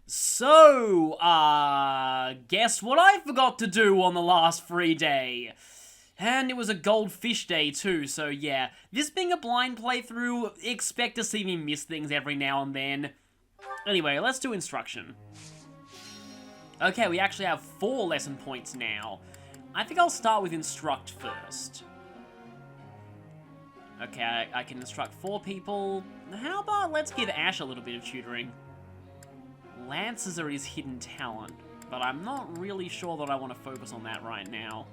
So, guess what I forgot to do on the last free day? And it was a goldfish day too, so yeah. This being a blind playthrough, expect to see me miss things every now and then. Anyway, let's do instruction. Okay, we actually have 4 lesson points now. I think I'll start with instruct first. Okay, I can instruct 4 people. How about let's give Ashe a little bit of tutoring? Lances are his hidden talent, but I'm not really sure that I want to focus on that right now.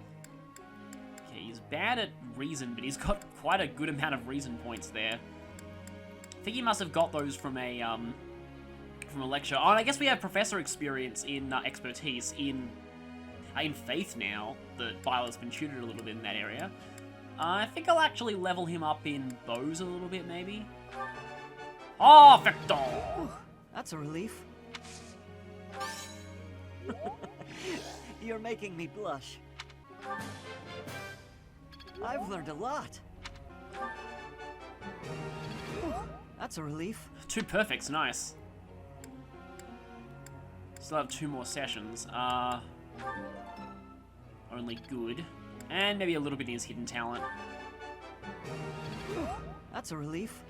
Okay, he's bad at reason, but he's got quite a good amount of reason points there. I think he must have got those from a lecture. Oh, I guess we have professor experience in expertise in faith now that Byleth's been tutored a little bit in that area. I think I'll actually level him up in bows a little bit, maybe. Oh, Victor! That's a relief. You're making me blush. I've learned a lot. That's a relief. 2 perfects, nice. Still have 2 more sessions. Only good. And maybe a little bit of his hidden talent. That's a relief.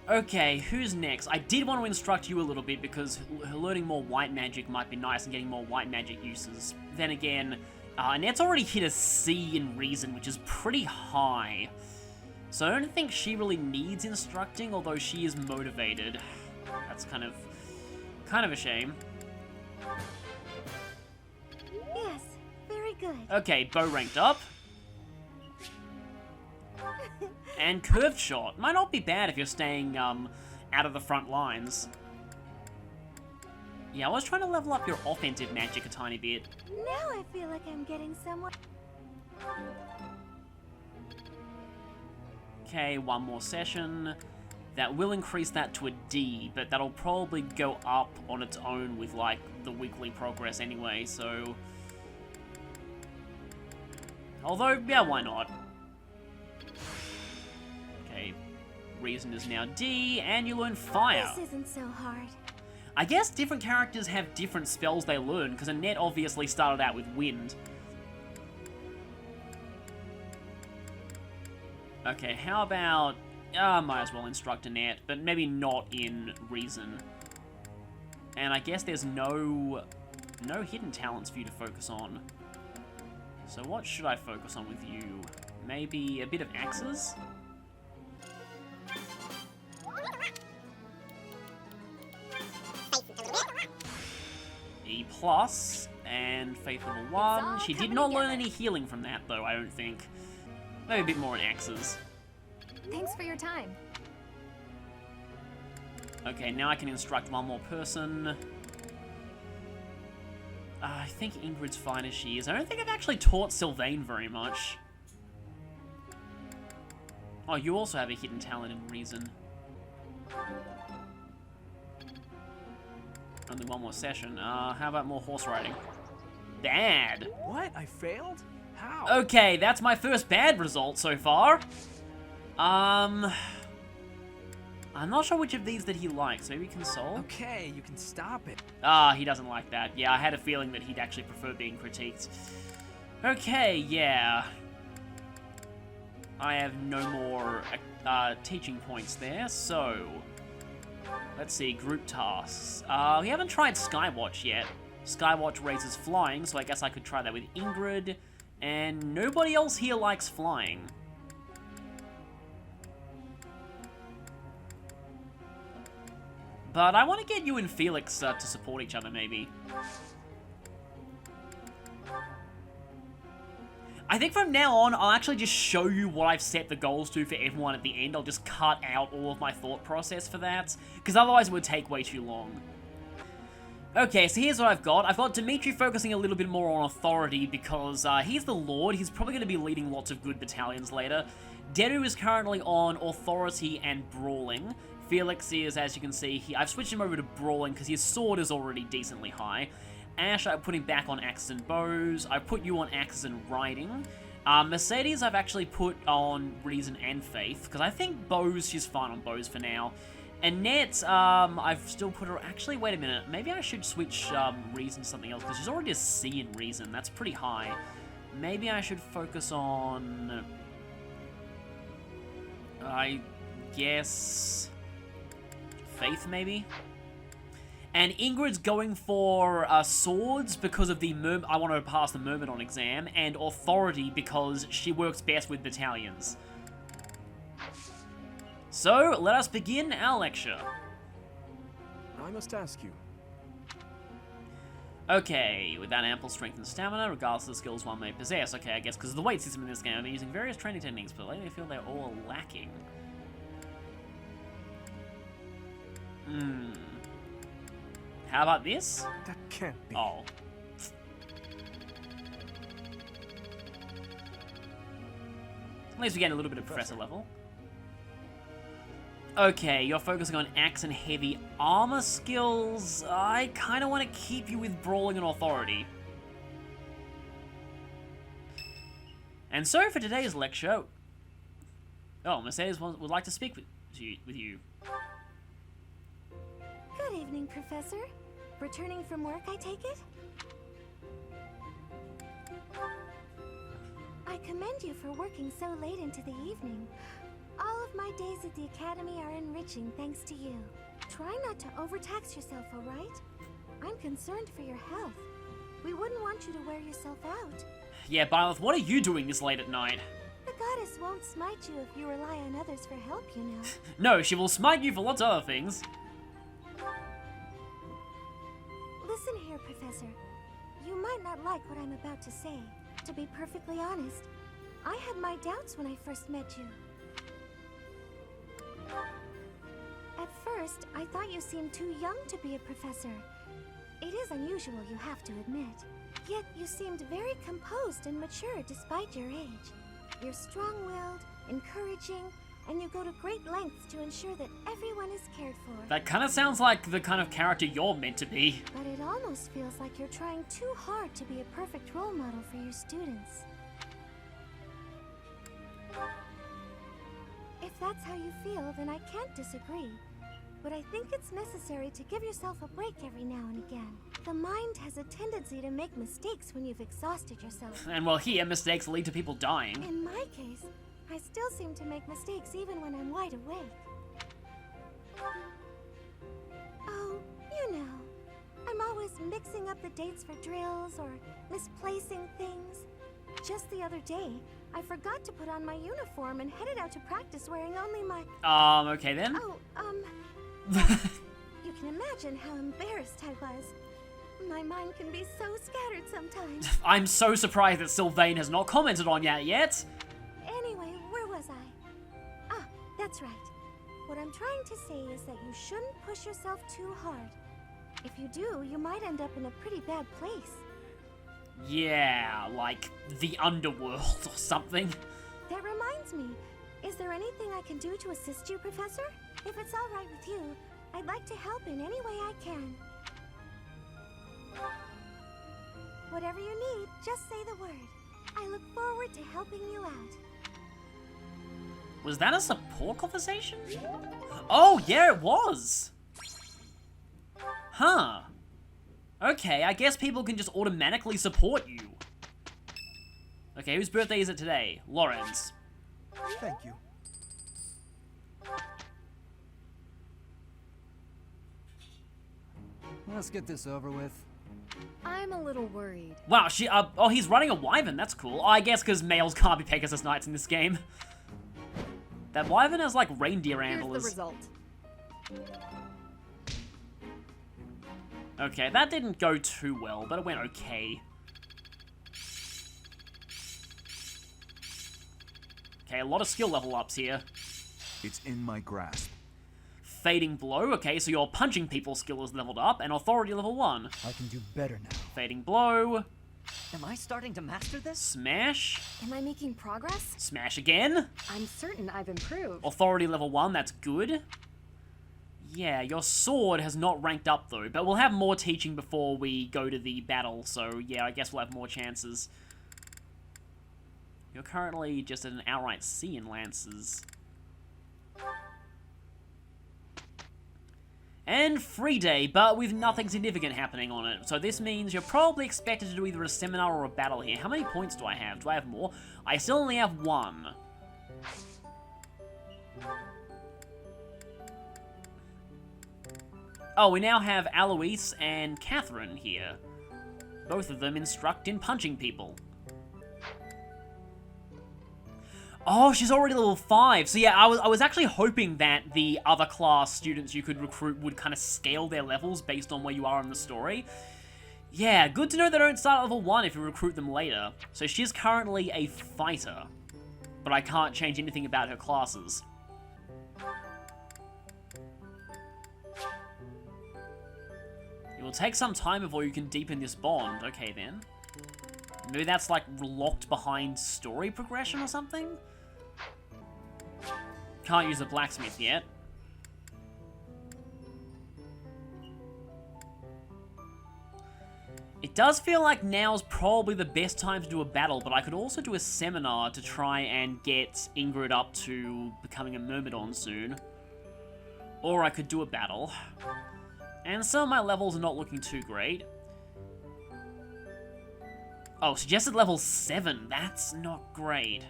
Okay, who's next? I did want to instruct you a little bit because learning more white magic might be nice and getting more white magic uses. Then again, Annette's already hit a C in reason, which is pretty high. So I don't think she really needs instructing, although she is motivated. That's kind of a shame. Yes, very good. Okay, bow ranked up. And curved shot. Might not be bad if you're staying out of the front lines. Yeah, I was trying to level up your offensive magic a tiny bit. Now I feel like I'm getting somewhere. Okay, 1 more session. That will increase that to a D, but that'll probably go up on its own with, like, the weekly progress anyway, so... Although, yeah, why not? Okay, reason is now D, and you learn fire. This isn't so hard. I guess different characters have different spells they learn, because Annette obviously started out with wind. Okay, how about... might as well instruct Annette, but maybe not in reason. And I guess there's no hidden talents for you to focus on. So what should I focus on with you? Maybe a bit of axes? E+, and Faith level 1. She did not learn any healing from that, though, I don't think. Maybe a bit more in axes. Thanks for your time. Okay, now I can instruct 1 more person. I think Ingrid's fine as she is. I don't think I've actually taught Sylvain very much. Oh, you also have a hidden talent in reason. Only 1 more session. How about more horse riding? Bad! What? I failed? How? Okay, that's my first bad result so far. I'm not sure which of these that he likes. Maybe console? Okay, you can stop it. He doesn't like that. Yeah, I had a feeling that he'd actually prefer being critiqued. Okay, yeah. I have no more teaching points there, so... Let's see, group tasks. We haven't tried Skywatch yet. Skywatch raises flying, so I guess I could try that with Ingrid. And nobody else here likes flying. But I want to get you and Felix to support each other, maybe. I think from now on, I'll actually just show you what I've set the goals to for everyone at the end. I'll just cut out all of my thought process for that, because otherwise it would take way too long. Okay, so here's what I've got. I've got Dimitri focusing a little bit more on authority because he's the Lord. He's probably going to be leading lots of good battalions later. Deru is currently on authority and brawling. Felix is, as you can see, I've switched him over to brawling because his sword is already decently high. Ashe, I put him back on axes and bows. I put you on axes and riding. Mercedes, I've actually put on reason and faith because I think bows, she's fine on bows for now. Annette, I've still put her... Actually, wait a minute. Maybe I should switch Reason to something else, because she's already a C in Reason. That's pretty high. Maybe I should focus on... I guess... Faith, maybe? And Ingrid's going for swords because of the I want her to pass the Myrmidon exam, and authority because she works best with battalions. So, let us begin our lecture. I must ask you. Okay, without ample strength and stamina, regardless of the skills one may possess. Okay, I guess because of the weight system in this game, I've been using various training techniques, but lately I feel they're all lacking. How about this? That can't be. Oh. At least we get a little bit of professor level. Okay, you're focusing on axe and heavy armor skills. I kind of want to keep you with brawling and authority. And so for today's lecture... Oh, Mercedes would like to speak with you. Good evening, Professor. Returning from work, I take it? I commend you for working so late into the evening. All of my days at the Academy are enriching thanks to you. Try not to overtax yourself, all right? I'm concerned for your health. We wouldn't want you to wear yourself out. Yeah, Byleth, what are you doing this late at night? The goddess won't smite you if you rely on others for help, you know. No, she will smite you for lots of other things. Listen here, Professor. You might not like what I'm about to say. To be perfectly honest, I had my doubts when I first met you. At first, I thought you seemed too young to be a professor. It is unusual, you have to admit. Yet you seemed very composed and mature despite your age. You're strong-willed, encouraging, and you go to great lengths to ensure that everyone is cared for. That kind of sounds like the kind of character you're meant to be. But it almost feels like you're trying too hard to be a perfect role model for your students. If that's how you feel, then I can't disagree. But I think it's necessary to give yourself a break every now and again. The mind has a tendency to make mistakes when you've exhausted yourself. And well, here, mistakes lead to people dying. In my case, I still seem to make mistakes even when I'm wide awake. Oh, you know, I'm always mixing up the dates for drills or misplacing things. Just the other day, I forgot to put on my uniform and headed out to practice wearing only my... Okay then. Oh, you can imagine how embarrassed I was. My mind can be so scattered sometimes. I'm so surprised that Sylvain has not commented on that yet. Anyway, where was I? Ah, that's right. What I'm trying to say is that you shouldn't push yourself too hard. If you do, you might end up in a pretty bad place. Yeah, like the underworld or something. That reminds me, is there anything I can do to assist you, Professor? If it's all right with you, I'd like to help in any way I can. Whatever you need, just say the word. I look forward to helping you out. Was that a support conversation? Oh, yeah, it was. Huh. Okay, I guess people can just automatically support you. Okay, whose birthday is it today? Lauren's. Thank you. Let's get this over with. I'm a little worried. Wow, oh, he's running a wyvern, that's cool. I guess because males can't be Pegasus Knights in this game. That wyvern has, like, reindeer antlers. Here's the result. Okay, that didn't go too well, but it went okay. Okay, a lot of skill level ups here. It's in my grasp. Fading Blow, okay, so your punching people skill is leveled up, and Authority level 1. I can do better now. Fading Blow. Am I starting to master this? Smash. Am I making progress? Smash again. I'm certain I've improved. Authority level 1, that's good. Yeah, your sword has not ranked up though, but we'll have more teaching before we go to the battle, so yeah, I guess we'll have more chances. You're currently just at an outright C in Lances. And free day, but with nothing significant happening on it. So this means you're probably expected to do either a seminar or a battle here. How many points do I have? Do I have more? I still only have 1. Oh, we now have Alois and Catherine here. Both of them instruct in punching people. Oh, she's already level 5. So yeah, I was actually hoping that the other class students you could recruit would kind of scale their levels based on where you are in the story. Yeah, good to know they don't start at level 1 if you recruit them later. So she's currently a fighter, but I can't change anything about her classes. It will take some time before you can deepen this bond. Okay then. Maybe that's like locked behind story progression or something? Can't use the blacksmith yet. It does feel like now's probably the best time to do a battle, but I could also do a seminar to try and get Ingrid up to becoming a Myrmidon soon. Or I could do a battle. And some of my levels are not looking too great. Oh, suggested level 7. That's not great.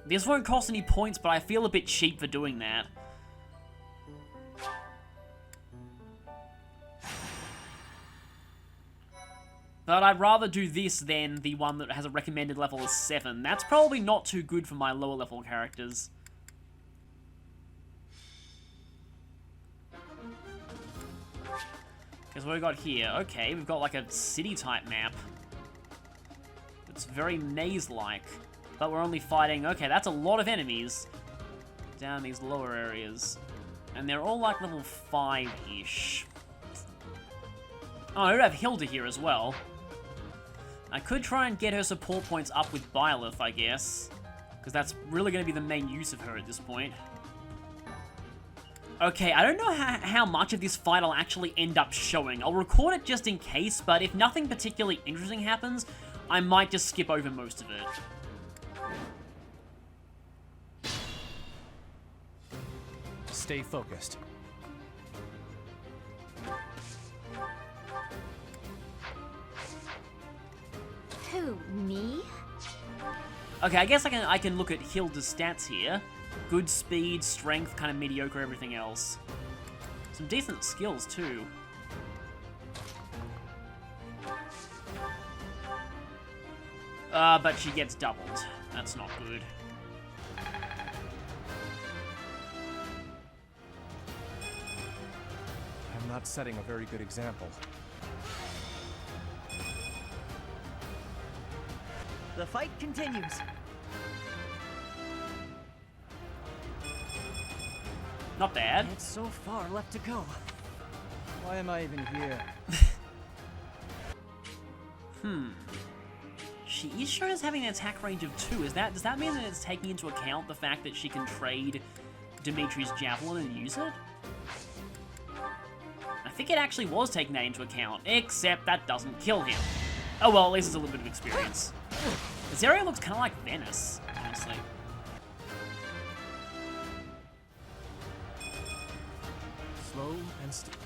This won't cost any points, but I feel a bit cheap for doing that. But I'd rather do this than the one that has a recommended level of 7. That's probably not too good for my lower level characters. Because what we got here? Okay, we've got like a city-type map. It's very maze-like. But we're only fighting... Okay, that's a lot of enemies down these lower areas. And they're all like level 5-ish. Oh, I do have Hilda here as well. I could try and get her support points up with Byleth, I guess. Because that's really going to be the main use of her at this point. Okay, I don't know how much of this fight I'll actually end up showing. I'll record it just in case, but if nothing particularly interesting happens, I might just skip over most of it. Stay focused. Who, me? Okay, I guess I can look at Hilda's stats here. Good speed, strength, kind of mediocre, everything else. Some decent skills, too. But she gets doubled. That's not good. I'm not setting a very good example. The fight continues. Not bad. It's so far left to go. Why am I even here? She is shown as having an attack range of 2. Does that mean that it's taking into account the fact that she can trade Dimitri's javelin and use it? I think it actually was taking that into account, except that doesn't kill him. Oh well, at least it's a little bit of experience. This area looks kind of like Venice, honestly. Slow and steady.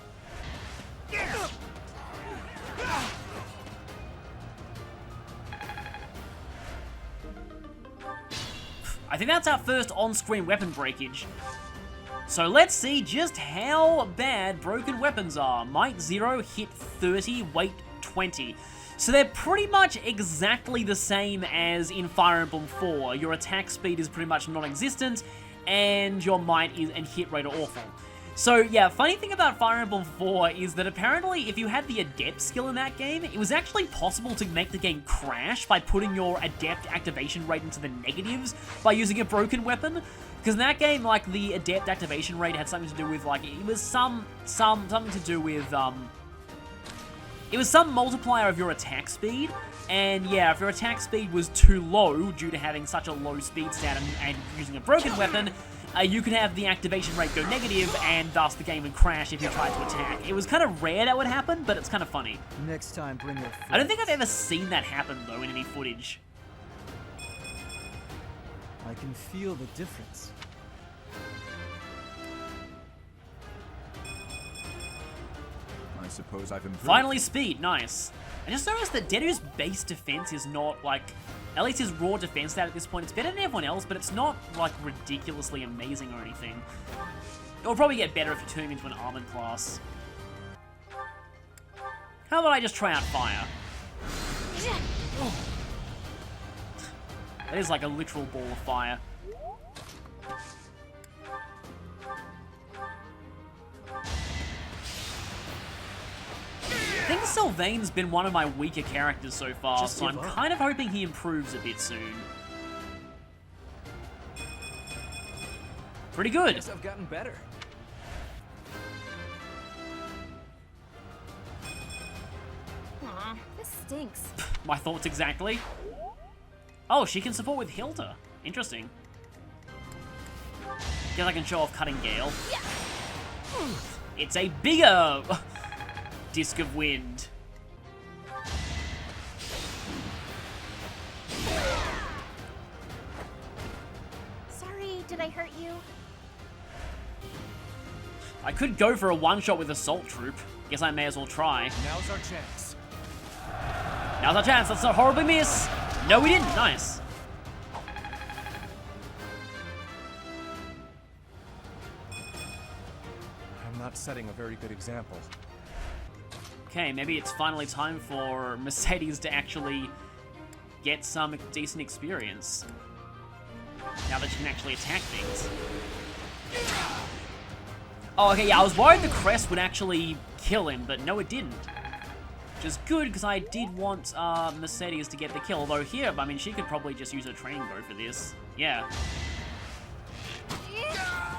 I think that's our first on-screen weapon breakage. So let's see just how bad broken weapons are. Might 0, hit 30, weight 20. So they're pretty much exactly the same as in Fire Emblem 4. Your attack speed is pretty much non-existent, and your might and hit rate are awful. So yeah, funny thing about Fire Emblem 4 is that apparently if you had the Adept skill in that game, it was actually possible to make the game crash by putting your Adept activation rate into the negatives by using a broken weapon. Because in that game, like, the Adept activation rate had something to do with, like, it was something to do with, it was some multiplier of your attack speed, and yeah, if your attack speed was too low due to having such a low speed stat and using a broken weapon, you could have the activation rate go negative, and thus the game would crash if you tried to attack. It was kind of rare that would happen, but it's kind of funny. Next time, bring your friends. I don't think I've ever seen that happen, though, in any footage. I can feel the difference. suppose I've improved. Finally speed, nice. I just noticed that Denu's base defense is not, like, at least his raw defense stat at this point, it's better than everyone else, but it's not, like, ridiculously amazing or anything. It'll probably get better if you turn him into an armored class. How about I just try out fire? That is like a literal ball of fire. I think Sylvain's been one of my weaker characters so far, so I'm kind of hoping he improves a bit soon. Pretty good. Guess I've gotten better. Aw, this stinks. My thoughts exactly. Oh, she can support with Hilda. Interesting. Guess I can show off Cutting Gale. It's a bigger disc of wind. Sorry, did I hurt you? I could go for a one-shot with Assault Troop. Guess I may as well try. Now's our chance. Now's our chance. Let's not horribly miss. No, we didn't. Nice. I'm not setting a very good example. Okay, maybe it's finally time for Mercedes to actually get some decent experience. Now that she can actually attack things. Oh, okay, yeah, I was worried the crest would actually kill him, but no, it didn't. Which is good, because I did want Mercedes to get the kill. Although here, I mean, she could probably just use her training bow for this. Yeah.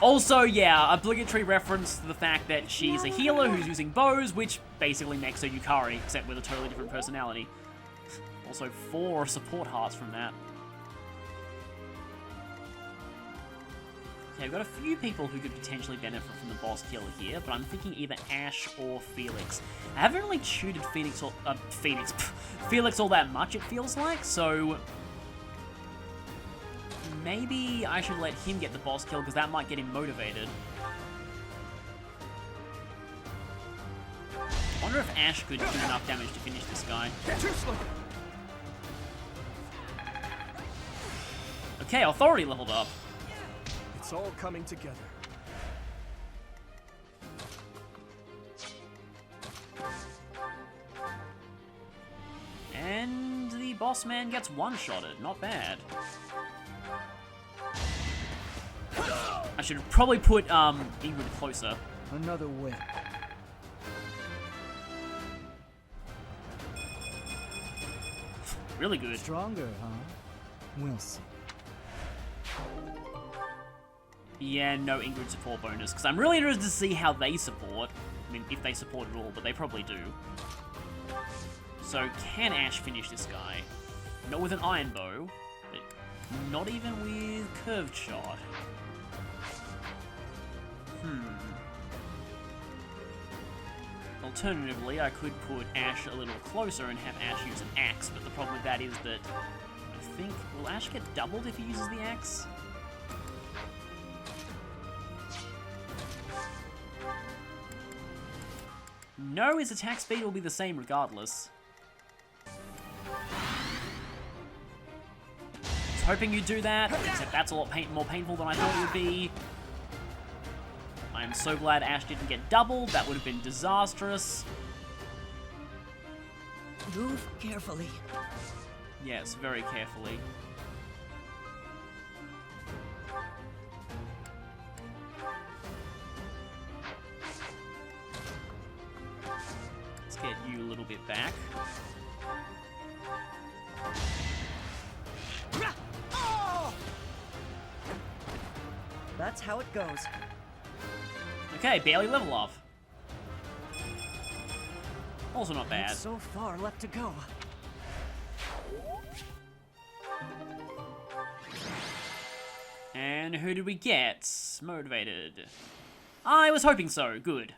Also, yeah, obligatory reference to the fact that she's a healer who's using bows, which basically makes her Yukari, except with a totally different personality. Also, 4 support hearts from that. Okay, we've got a few people who could potentially benefit from the boss killer here, but I'm thinking either Ashe or Felix. I haven't really tutored Felix all that much, it feels like, so maybe I should let him get the boss kill, because that might get him motivated. I wonder if Ashe could do enough damage to finish this guy. Okay, authority leveled up. It's all coming together. And the boss man gets one-shotted. Not bad. I should probably put Ingrid closer. Another win. Really good. Stronger, huh? We'll see. Yeah, no Ingrid support bonus, because I'm really interested to see how they support. I mean, if they support at all, but they probably do. So, can Ashe finish this guy? Not with an iron bow, but not even with curved shot. Alternatively, I could put Ashe a little closer and have Ashe use an axe, but the problem with that is that I think, will Ashe get doubled if he uses the axe? No, his attack speed will be the same regardless. I was hoping you'd do that, except that's a lot more painful than I thought it would be. I am so glad Ashe didn't get doubled. That would have been disastrous. Move carefully. Yes, very carefully. Let's get you a little bit back. That's how it goes. Okay, barely level up. Also not bad. So far left to go. And who did we get? Motivated. I was hoping so. Good.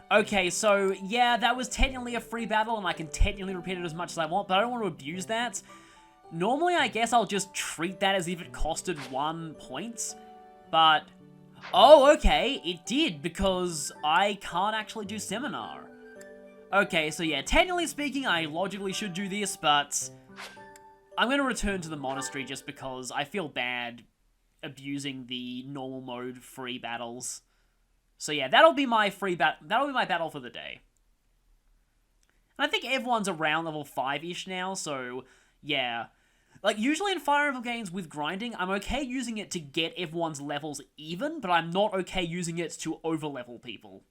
Okay, so yeah, that was technically a free battle, and I can technically repeat it as much as I want, but I don't want to abuse that. Normally, I guess I'll just treat that as if it costed 1 point, But, oh, okay, it did, because I can't actually do Seminar. Okay, so yeah, technically speaking, I logically should do this, but I'm going to return to the monastery just because I feel bad abusing the normal mode free battles. So yeah, that'll be my battle for the day. And I think everyone's around level 5-ish now, so yeah. Like, usually in Fire Emblem games with grinding, I'm okay using it to get everyone's levels even, but I'm not okay using it to over-level people.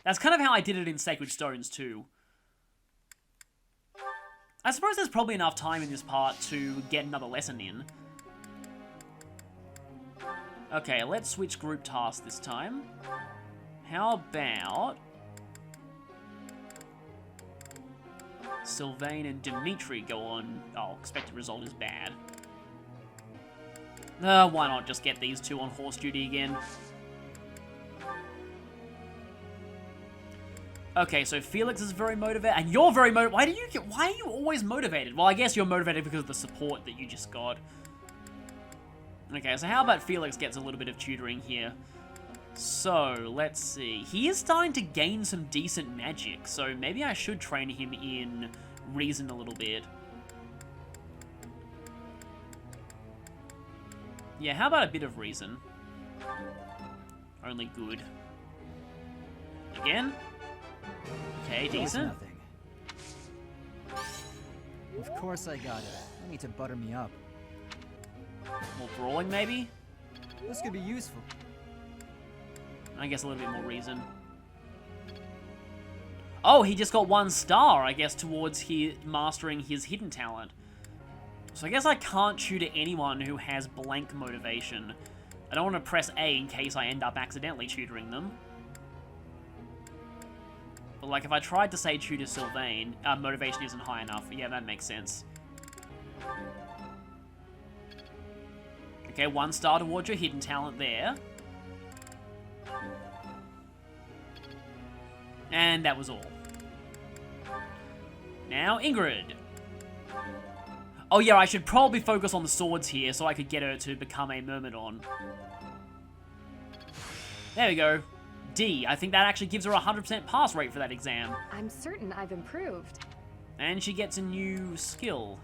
That's kind of how I did it in Sacred Stones, too. I suppose there's probably enough time in this part to get another lesson in. Okay, let's switch group tasks this time. How about Sylvain and Dimitri go on... Oh, expected result is bad. Why not just get these two on horse duty again? Okay, so Felix is very motivated, and you're very motivated. Why are you always motivated? Well, I guess you're motivated because of the support that you just got. Okay, so how about Felix gets a little bit of tutoring here? So, let's see. He is starting to gain some decent magic, so maybe I should train him in Reason a little bit. Yeah, how about a bit of Reason? Only good. Again? Okay, decent. Nothing. Of course I got it. I need to butter me up. More brawling, maybe? This could be useful. I guess a little bit more Reason. Oh, he just got 1 star, I guess, towards mastering his hidden talent. So I guess I can't tutor anyone who has blank motivation. I don't want to press A in case I end up accidentally tutoring them. But like, if I tried to say tutor Sylvain, motivation isn't high enough. Yeah, that makes sense. Okay, 1 star towards your hidden talent there. And that was all. Now, Ingrid. Oh yeah, I should probably focus on the swords here so I could get her to become a Myrmidon. There we go. D. I think that actually gives her a 100% pass rate for that exam. I'm certain I've improved. And she gets a new skill.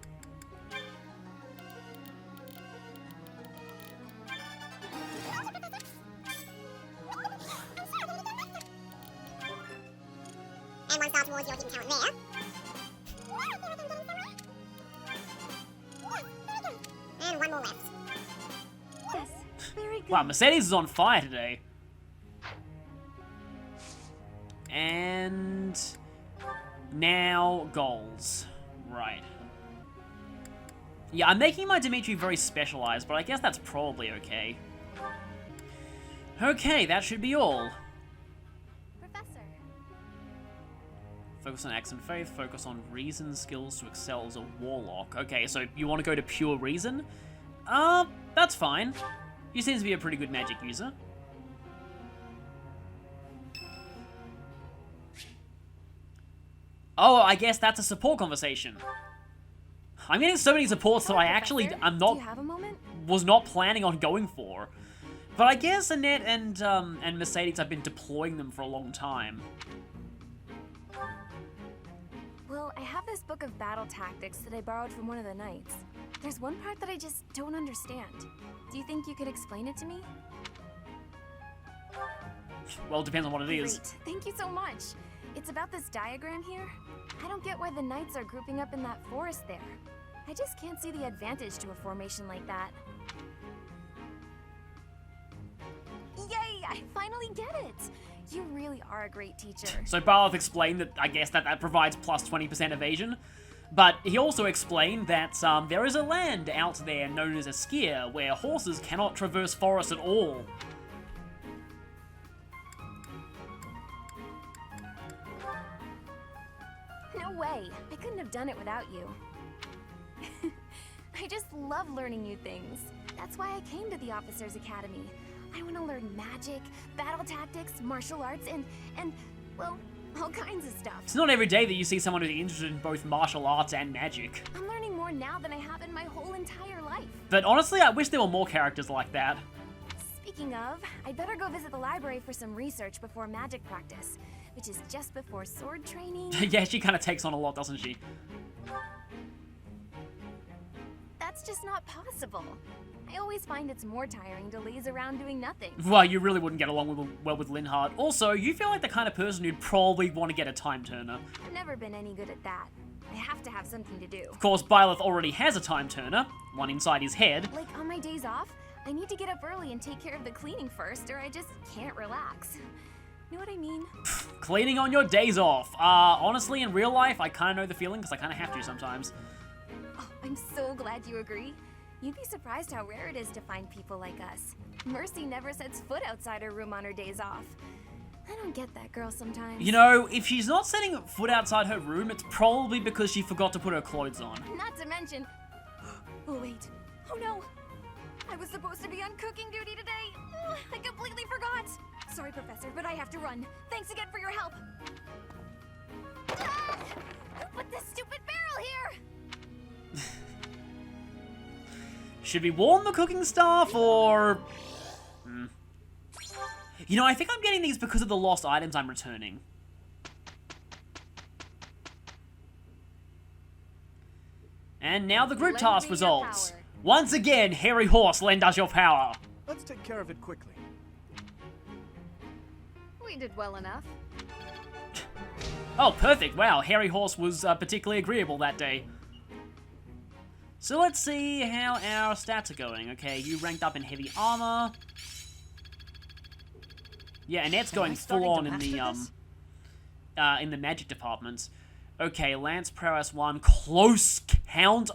And 1 star towards your hidden talent there. And 1 more left. Yes, very good. Wow, Mercedes is on fire today. And now goals. Right. Yeah, I'm making my Dimitri very specialized, but I guess that's probably okay. Okay, that should be all. Professor. Focus on Acts and Faith, focus on Reason skills to excel as a Warlock. Okay, so you want to go to pure Reason? That's fine. He seems to be a pretty good magic user. Oh, I guess that's a support conversation. I'm getting so many supports that I actually, Do not you have a moment? was not planning on going for. But I guess Annette and Mercedes, I've been deploying them for a long time. Well, I have this book of battle tactics that I borrowed from one of the knights. There's one part that I just don't understand. Do you think you could explain it to me? Well, it depends on what it is. Great. Thank you so much. It's about this diagram here. I don't get why the knights are grouping up in that forest there. I just can't see the advantage to a formation like that. Yay! I finally get it! You really are a great teacher. So Byleth explained that, I guess, that provides plus 20% evasion. But he also explained that there is a land out there known as Askeer where horses cannot traverse forests at all. No way. I couldn't have done it without you. I just love learning new things. That's why I came to the Officers Academy. I want to learn magic, battle tactics, martial arts, and well, all kinds of stuff. It's not every day that you see someone who's interested in both martial arts and magic. I'm learning more now than I have in my whole entire life. But honestly, I wish there were more characters like that. Speaking of, I'd better go visit the library for some research before magic practice, which is just before sword training. Yeah, she kind of takes on a lot, doesn't she? That's just not possible. I always find it's more tiring to laze around doing nothing. Well, you really wouldn't get along well with Linhardt. Also, you feel like the kind of person who'd probably want to get a time turner. I've never been any good at that. I have to have something to do. Of course, Byleth already has a time turner, one inside his head. Like on my days off, I need to get up early and take care of the cleaning first, or I just can't relax. Know what I mean? Cleaning on your days off. Honestly, in real life, I kind of know the feeling because I kind of have to sometimes. Oh, I'm so glad you agree. You'd be surprised how rare it is to find people like us. Mercy never sets foot outside her room on her days off. I don't get that girl sometimes. You know, if she's not setting foot outside her room, it's probably because she forgot to put her clothes on. Not to mention... Oh, wait. Oh, no. I was supposed to be on cooking duty today. Oh, I completely forgot. Sorry, Professor, but I have to run. Thanks again for your help. Ah! Who put this stupid barrel here? Should we warn the cooking staff, or... You know, I think I'm getting these because of the lost items I'm returning. And now the group Lend task me your results. power. Once again, Hairy Horse, lend us your power. Let's take care of it quickly. We did well enough. Oh, perfect. Wow, Hairy Horse was particularly agreeable that day. So let's see how our stats are going. Okay, you ranked up in heavy armor. Yeah, Annette's going full on in the magic department. Okay, Lance Prowess 1, close count.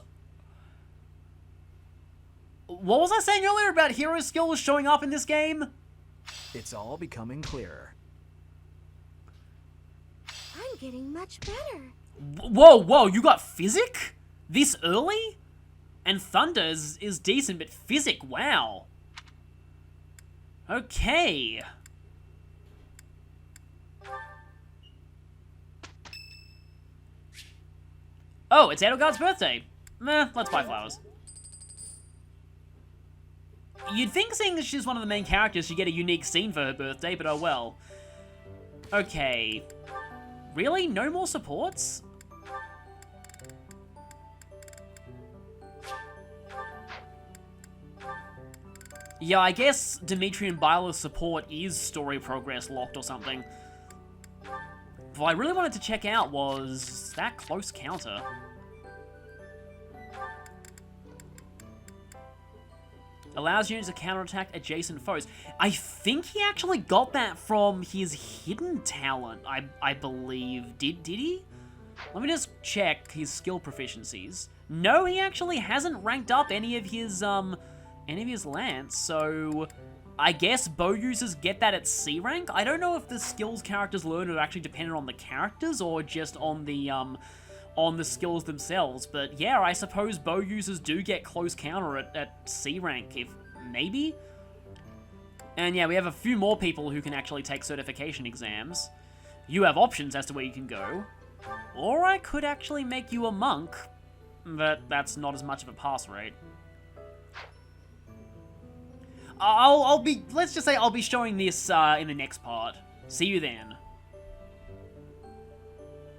What was I saying earlier about hero skills showing up in this game? It's all becoming clearer. I'm getting much better. Whoa, you got Physic? This early? And Thunder is decent, but Physic, wow. Okay. Oh, it's Edelgard's birthday. Meh, let's buy flowers. You'd think seeing as she's one of the main characters, she'd get a unique scene for her birthday, but oh well. Okay. Really? No more supports? Yeah, I guess Dimitri and Byleth's support is story progress locked or something. What I really wanted to check out was that close counter. Allows units to counterattack adjacent foes. I think he actually got that from his hidden talent, I believe. Did he? Let me just check his skill proficiencies. No, he actually hasn't ranked up any of his lance, so I guess bow users get that at C rank. I don't know if the skills characters learn are actually dependent on the characters or just on the skills themselves. But yeah, I suppose bow users do get close counter at C rank, if maybe. And yeah, we have a few more people who can actually take certification exams. You have options as to where you can go. Or I could actually make you a monk, but that's not as much of a pass rate. Let's just say I'll be showing this in the next part. See you then.